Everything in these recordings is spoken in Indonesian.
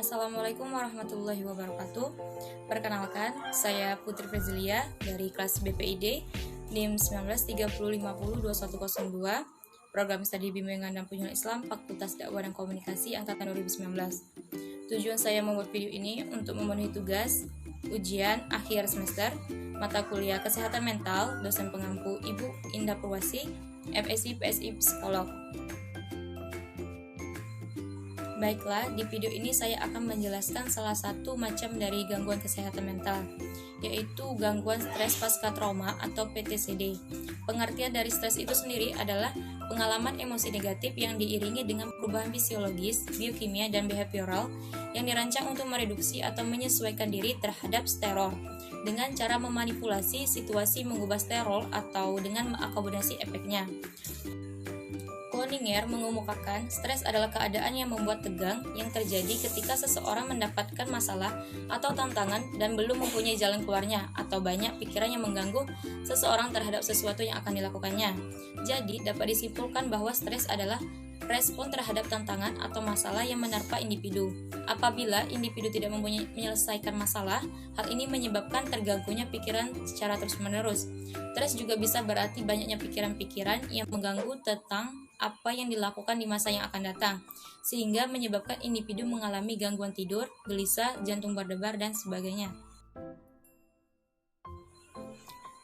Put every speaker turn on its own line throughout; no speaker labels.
Assalamualaikum warahmatullahi wabarakatuh. Perkenalkan, saya Putri Fezlia dari kelas BPID NIM 1930502102, Program Studi Bimbingan dan Penjualan Islam Fakultas Dakwah dan Komunikasi angkatan 2019. Tujuan saya membuat video ini untuk memenuhi tugas ujian akhir semester mata kuliah Kesehatan Mental dosen pengampu Ibu Indah Purwasi, MSc PSI Psikolog. Baiklah, di video ini saya akan menjelaskan salah satu macam dari gangguan kesehatan mental, yaitu gangguan stres pasca trauma atau PTSD. Pengertian dari stres itu sendiri adalah pengalaman emosi negatif yang diiringi dengan perubahan fisiologis, biokimia, dan behavioral yang dirancang untuk mereduksi atau menyesuaikan diri terhadap sterol dengan cara memanipulasi situasi mengubah sterol atau dengan mengakomodasi efeknya. Cloninger mengemukakan stres adalah keadaan yang membuat tegang yang terjadi ketika seseorang mendapatkan masalah atau tantangan dan belum mempunyai jalan keluarnya, atau banyak pikiran yang mengganggu seseorang terhadap sesuatu yang akan dilakukannya. Jadi, dapat disimpulkan bahwa stres adalah respon terhadap tantangan atau masalah yang menerpa individu. Apabila individu tidak mempunyai menyelesaikan masalah, hal ini menyebabkan terganggunya pikiran secara terus-menerus. Stres juga bisa berarti banyaknya pikiran-pikiran yang mengganggu tentang apa yang dilakukan di masa yang akan datang, sehingga menyebabkan individu mengalami gangguan tidur, gelisah, jantung berdebar, dan sebagainya.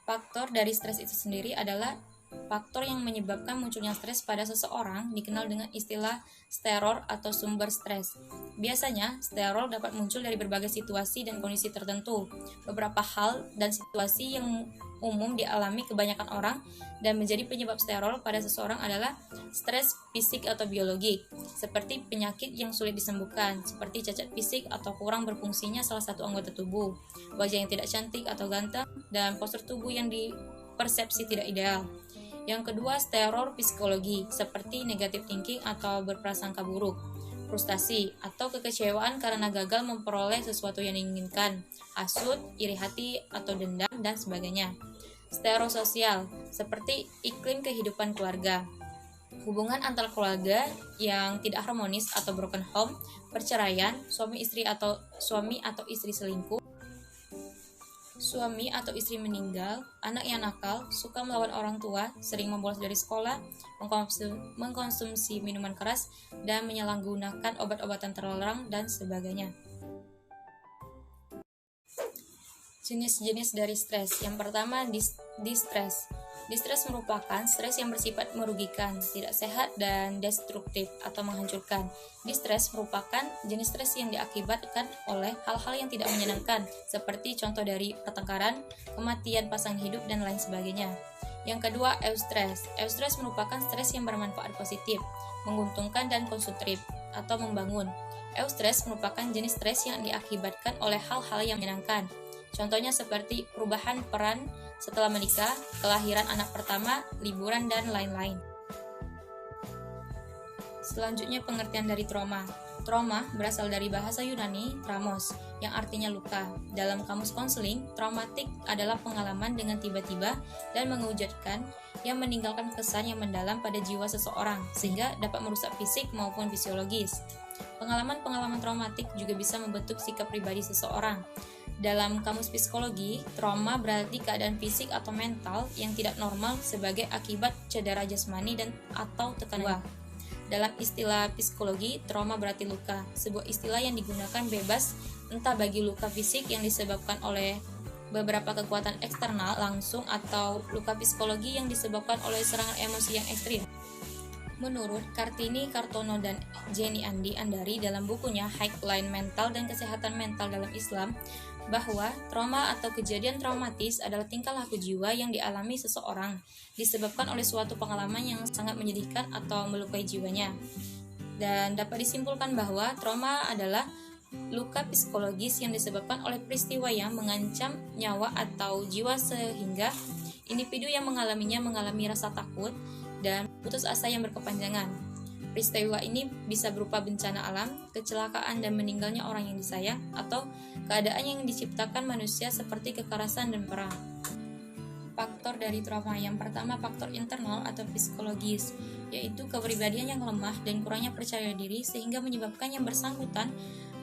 Faktor dari stres itu sendiri adalah faktor yang menyebabkan munculnya stres pada seseorang dikenal dengan istilah sterol atau sumber stres. Biasanya, sterol dapat muncul dari berbagai situasi dan kondisi tertentu. Beberapa hal dan situasi yang umum dialami kebanyakan orang dan menjadi penyebab sterol pada seseorang adalah stres fisik atau biologik, seperti penyakit yang sulit disembuhkan, seperti cacat fisik atau kurang berfungsinya salah satu anggota tubuh, wajah yang tidak cantik atau ganteng, dan postur tubuh yang dipersepsi tidak ideal. Yang kedua, sterol psikologi, seperti negative thinking atau berprasangka buruk, frustasi atau kekecewaan karena gagal memperoleh sesuatu yang diinginkan, hasut, iri hati atau dendam, dan sebagainya. Sterol sosial, seperti iklim kehidupan keluarga, hubungan antar keluarga yang tidak harmonis atau broken home, perceraian, suami atau istri selingkuh, suami atau istri meninggal, anak yang nakal, suka melawan orang tua, sering membolos dari sekolah, mengkonsumsi minuman keras, dan menyalahgunakan obat-obatan terlarang, dan sebagainya. Jenis-jenis dari stres. Yang pertama, distress. Distress merupakan stres yang bersifat merugikan, tidak sehat, dan destruktif atau menghancurkan. Distress merupakan jenis stres yang diakibatkan oleh hal-hal yang tidak menyenangkan, seperti contoh dari pertengkaran, kematian pasangan hidup, dan lain sebagainya. Yang kedua, eustress. Eustress merupakan stres yang bermanfaat positif, menguntungkan, dan konstruktif atau membangun. Eustress merupakan jenis stres yang diakibatkan oleh hal-hal yang menyenangkan. Contohnya seperti perubahan peran setelah menikah, kelahiran anak pertama, liburan, dan lain-lain. Selanjutnya, pengertian dari trauma. Trauma berasal dari bahasa Yunani tramos, yang artinya luka. Dalam kamus konseling, traumatik adalah pengalaman dengan tiba-tiba dan mengejutkan yang meninggalkan kesan yang mendalam pada jiwa seseorang, sehingga dapat merusak fisik maupun fisiologis. Pengalaman-pengalaman traumatik juga bisa membentuk sikap pribadi seseorang. Dalam kamus psikologi, trauma berarti keadaan fisik atau mental yang tidak normal sebagai akibat cedera jasmani dan atau tekanan. Dalam istilah psikologi, trauma berarti luka, sebuah istilah yang digunakan bebas entah bagi luka fisik yang disebabkan oleh beberapa kekuatan eksternal langsung atau luka psikologi yang disebabkan oleh serangan emosi yang ekstrim. Menurut Kartini Kartono dan Jenny Andi Andari dalam bukunya Highline Mental dan Kesehatan Mental dalam Islam, bahwa trauma atau kejadian traumatis adalah tingkah laku jiwa yang dialami seseorang disebabkan oleh suatu pengalaman yang sangat menyedihkan atau melukai jiwanya. Dan dapat disimpulkan bahwa trauma adalah luka psikologis yang disebabkan oleh peristiwa yang mengancam nyawa atau jiwa sehingga individu yang mengalaminya mengalami rasa takut dan putus asa yang berkepanjangan. Peristiwa ini bisa berupa bencana alam, kecelakaan dan meninggalnya orang yang disayang, atau keadaan yang diciptakan manusia seperti kekerasan dan perang. faktor dari trauma. Yang pertama, faktor internal atau psikologis, yaitu kepribadian yang lemah dan kurangnya percaya diri sehingga menyebabkan yang bersangkutan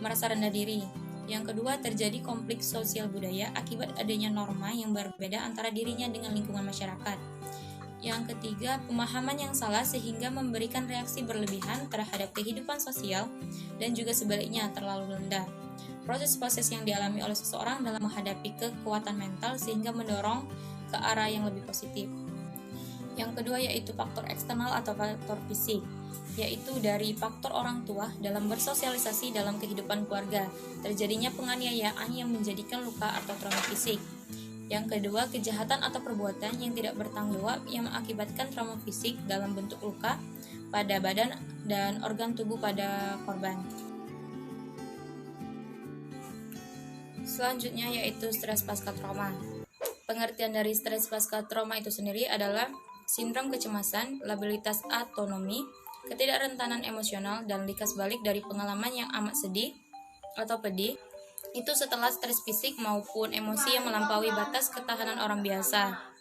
merasa rendah diri. Yang kedua, terjadi konflik sosial budaya akibat adanya norma yang berbeda antara dirinya dengan lingkungan masyarakat. Yang ketiga, pemahaman yang salah sehingga memberikan reaksi berlebihan terhadap kehidupan sosial dan juga sebaliknya terlalu rendah. Proses-proses yang dialami oleh seseorang dalam menghadapi kekuatan mental sehingga mendorong ke arah yang lebih positif. Yang kedua yaitu faktor eksternal atau faktor fisik, yaitu dari faktor orang tua dalam bersosialisasi dalam kehidupan keluarga, terjadinya penganiayaan yang menjadikan luka atau trauma fisik. Yang kedua, kejahatan atau perbuatan yang tidak bertanggung jawab yang mengakibatkan trauma fisik dalam bentuk luka pada badan dan organ tubuh pada korban. Selanjutnya yaitu stres pasca trauma. Pengertian dari stres pasca trauma itu sendiri adalah sindrom kecemasan, labilitas autonomi, ketidakrentanan emosional, dan likas balik dari pengalaman yang amat sedih atau pedih, itu setelah stres fisik maupun emosi yang melampaui batas ketahanan orang biasa.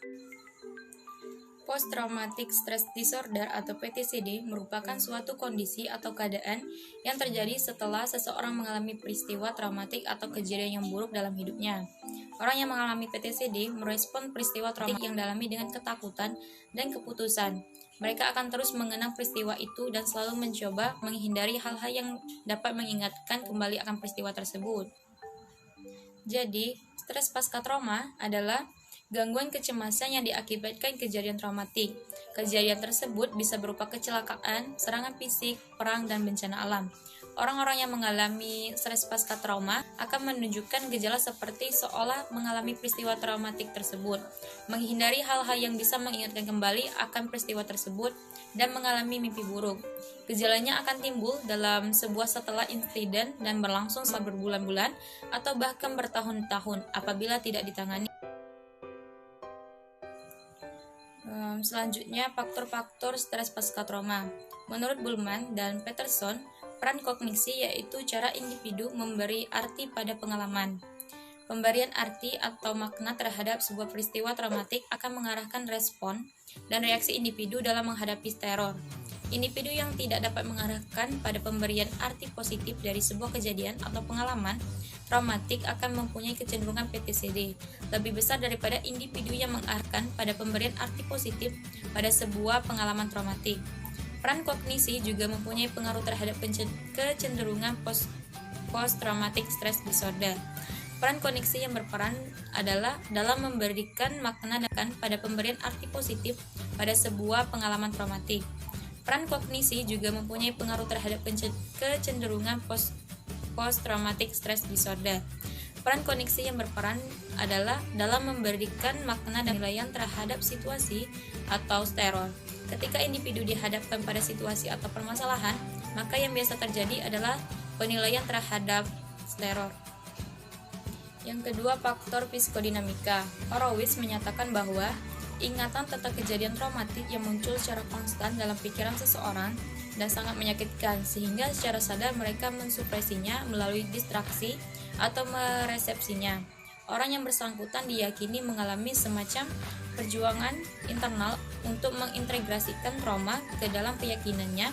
Post Traumatic Stress Disorder atau PTSD merupakan suatu kondisi atau keadaan yang terjadi setelah seseorang mengalami peristiwa traumatik atau kejadian yang buruk dalam hidupnya. Orang yang mengalami PTSD merespon peristiwa traumatik yang dialami dengan ketakutan dan keputusan. Mereka akan terus mengenang peristiwa itu dan selalu mencoba menghindari hal-hal yang dapat mengingatkan kembali akan peristiwa tersebut. Jadi, stres pasca trauma adalah gangguan kecemasan yang diakibatkan kejadian traumatik. Kejadian tersebut bisa berupa kecelakaan, serangan fisik, perang, dan bencana alam. Orang-orang yang mengalami stres pasca trauma akan menunjukkan gejala seperti seolah mengalami peristiwa traumatik tersebut, menghindari hal-hal yang bisa mengingatkan kembali akan peristiwa tersebut, dan mengalami mimpi buruk. Gejalanya akan timbul dalam sebuah setelah insiden dan berlangsung selama berbulan-bulan atau bahkan bertahun-tahun apabila tidak ditangani. Selanjutnya, faktor-faktor stres pasca trauma. Menurut Bullman dan Peterson, peran kognisi yaitu cara individu memberi arti pada pengalaman. Pemberian arti atau makna terhadap sebuah peristiwa traumatik akan mengarahkan respon dan reaksi individu dalam menghadapi teror. Individu yang tidak dapat mengarahkan pada pemberian arti positif dari sebuah kejadian atau pengalaman traumatik akan mempunyai kecenderungan PTSD lebih besar daripada individu yang mengarahkan pada pemberian arti positif pada sebuah pengalaman traumatik. Peran kognisi juga mempunyai pengaruh terhadap kecenderungan post-traumatic stress disorder. Peran kognisi yang berperan adalah dalam memberikan makna dan pada pemberian arti positif pada sebuah pengalaman traumatik. Peran kognisi juga mempunyai pengaruh terhadap kecenderungan post-traumatic stress disorder. Peran kognisi yang berperan adalah dalam memberikan makna dan penilaian terhadap situasi atau teror. Ketika individu dihadapkan pada situasi atau permasalahan, maka yang biasa terjadi adalah penilaian terhadap teror. Yang kedua, faktor psikodinamika. Horowitz menyatakan bahwa ingatan tentang kejadian traumatik yang muncul secara konstan dalam pikiran seseorang dan sangat menyakitkan, sehingga secara sadar mereka mensupresinya melalui distraksi atau meresepsinya. Orang yang bersangkutan diyakini mengalami semacam perjuangan internal untuk mengintegrasikan trauma ke dalam keyakinannya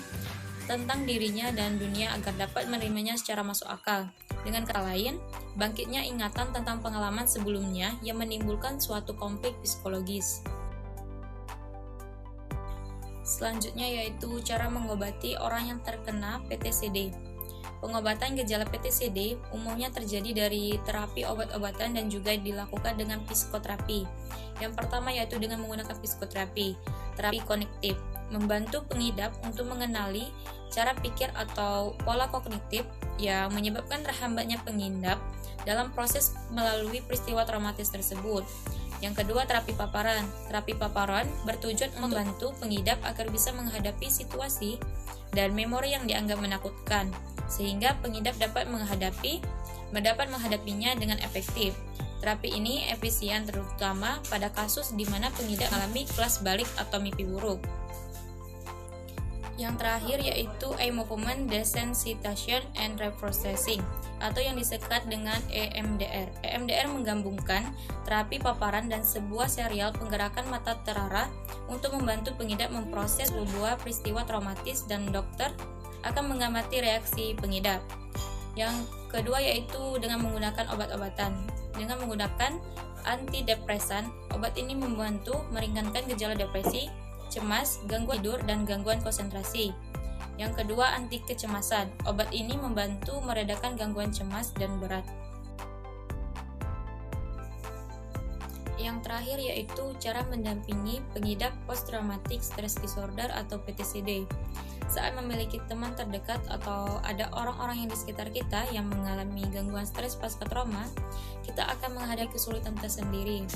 tentang dirinya dan dunia agar dapat menerimanya secara masuk akal. Dengan kata lain, bangkitnya ingatan tentang pengalaman sebelumnya yang menimbulkan suatu konflik psikologis. Selanjutnya yaitu cara mengobati orang yang terkena PTSD. Pengobatan gejala PTSD umumnya terjadi dari terapi obat-obatan dan juga dilakukan dengan psikoterapi. Yang pertama yaitu dengan menggunakan psikoterapi. Terapi kognitif membantu pengidap untuk mengenali cara pikir atau pola kognitif yang menyebabkan terhambatnya pengidap dalam proses melalui peristiwa traumatis tersebut. Yang kedua, terapi paparan. Terapi paparan bertujuan membantu pengidap agar bisa menghadapi situasi dan memori yang dianggap menakutkan, sehingga pengidap dapat menghadapinya dengan efektif. Terapi ini efisien terutama pada kasus di mana pengidap mengalami kelas balik atau mimpi buruk. Yang terakhir yaitu movement desensitization and reprocessing atau yang disingkat dengan EMDR. EMDR menggabungkan terapi paparan dan sebuah serial penggerakan mata terarah untuk membantu pengidap memproses sebuah peristiwa traumatis dan dokter akan mengamati reaksi pengidap. Yang kedua yaitu dengan menggunakan obat-obatan. Dengan menggunakan antidepresan, obat ini membantu meringankan gejala depresi, cemas, gangguan tidur, dan gangguan konsentrasi. Yang kedua, anti kecemasan. Obat ini membantu meredakan gangguan cemas dan berat. Yang terakhir yaitu cara mendampingi pengidap post traumatic stress disorder atau PTSD. Saat memiliki teman terdekat atau ada orang-orang yang di sekitar kita yang mengalami gangguan stres pasca trauma, kita akan menghadapi kesulitan tersendiri.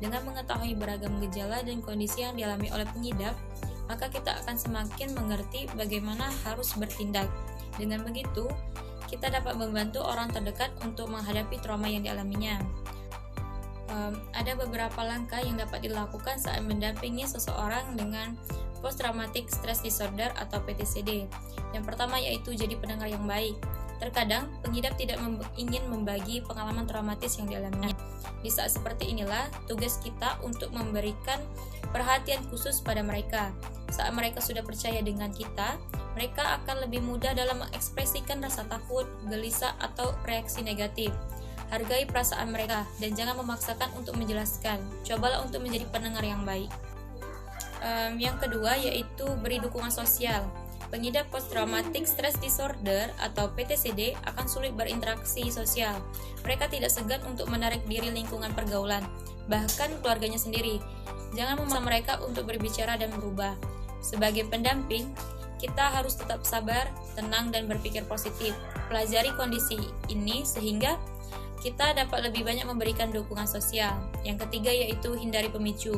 Dengan mengetahui beragam gejala dan kondisi yang dialami oleh pengidap, maka kita akan semakin mengerti bagaimana harus bertindak. Dengan begitu, kita dapat membantu orang terdekat untuk menghadapi trauma yang dialaminya. Ada beberapa langkah yang dapat dilakukan saat mendampingi seseorang dengan post-traumatic stress disorder atau PTSD. Yang pertama yaitu jadi pendengar yang baik. Terkadang, pengidap tidak ingin membagi pengalaman traumatis yang dialaminya. Di saat seperti inilah, tugas kita untuk memberikan perhatian khusus pada mereka. Saat mereka sudah percaya dengan kita, mereka akan lebih mudah dalam mengekspresikan rasa takut, gelisah, atau reaksi negatif. Hargai perasaan mereka dan jangan memaksakan untuk menjelaskan. Cobalah untuk menjadi pendengar yang baik. Yang kedua yaitu beri dukungan sosial. Pengidap post-traumatic stress disorder atau PTSD akan sulit berinteraksi sosial. Mereka tidak segan untuk menarik diri lingkungan pergaulan, bahkan keluarganya sendiri. Jangan memaksa mereka untuk berbicara dan berubah. Sebagai pendamping, kita harus tetap sabar, tenang, dan berpikir positif. Pelajari kondisi ini sehingga kita dapat lebih banyak memberikan dukungan sosial. Yang ketiga yaitu hindari pemicu.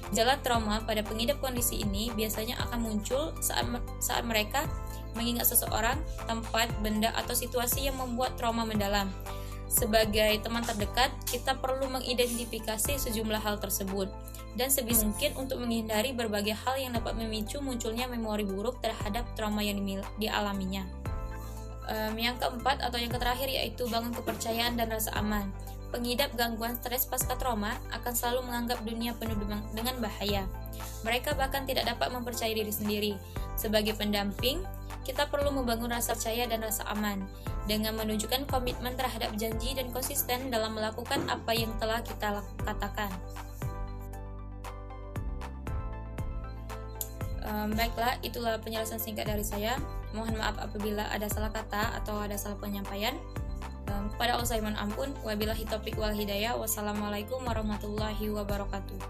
Gejala trauma pada pengidap kondisi ini biasanya akan muncul saat mereka mengingat seseorang, tempat, benda, atau situasi yang membuat trauma mendalam. Sebagai teman terdekat, kita perlu mengidentifikasi sejumlah hal tersebut dan sebisa mungkin untuk menghindari berbagai hal yang dapat memicu munculnya memori buruk terhadap trauma yang dialaminya. Yang keempat atau yang terakhir yaitu bangun kepercayaan dan rasa aman. Pengidap gangguan stres pasca trauma akan selalu menganggap dunia penuh dengan bahaya. Mereka bahkan tidak dapat mempercayai diri sendiri. Sebagai pendamping, kita perlu membangun rasa percaya dan rasa aman dengan menunjukkan komitmen terhadap janji dan konsisten dalam melakukan apa yang telah kita katakan. Baiklah, itulah penjelasan singkat dari saya. Mohon maaf apabila ada salah kata atau ada salah penyampaian. Kepada Allah saya mohon ampun. Wabillahi taufiq wal hidayah. Wassalamualaikum warahmatullahi wabarakatuh.